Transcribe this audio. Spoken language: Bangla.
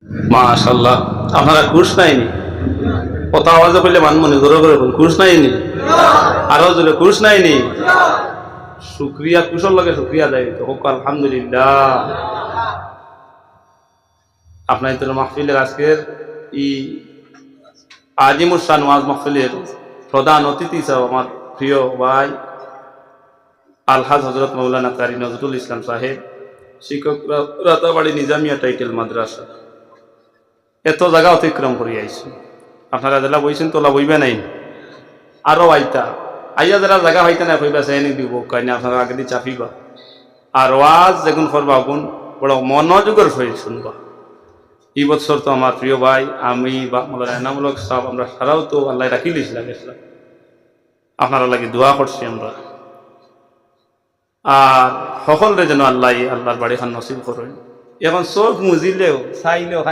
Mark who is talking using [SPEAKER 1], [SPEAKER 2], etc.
[SPEAKER 1] মাশাআল্লাহ, আপনারা খুশ নাইনি? কথা আওয়াজে কইলে মান মনে জোরে করে বল, খুশ নাইনি? আরো জোরে, খুশ নাইনি? শুকরিয়া, কুশল লাগে শুকরিয়া দেয় তো হোক আলহামদুলিল্লাহ। আপনার তো মাহফিলের আজকের ই আজিমুর শান ওয়াজ মাহফিলের প্রধান অতিথি সব আমার প্রিয় ভাই আলহাজ হজরত মৌলানা কারি নজরুল ইসলাম সাহেব, শিক্ষক রাতাবাড়ি নিজামিয়া টাইটেল মাদ্রাসা। এত জায়গা অতিক্রম করে আইছি, আপনারা যারা বইছেন তোলা বইবে নাই, আরো আইতা আইয়া যারা জায়গা হইতে না কইবা চাইনি দিব কাইনা আপনারা আগে দিয়ে চাপিবা। আর ওয়াজ যেগুন করবা গুণ বড় মনোযোগের সহিত শুনবা। এই বছর তো আমার প্রিয় ভাই আমি বা মৌলানা এনামূলক সাহেব আমরা সারাও তো আল্লাহ রাখি দিয়েছিলাম, আপনারা লাগে দোয়া করছি আমরা। আর সকলরে যেন আল্লাহর বাড়ি খান নসিব করেন। এখন চোখ মুজিলেও চাইলেও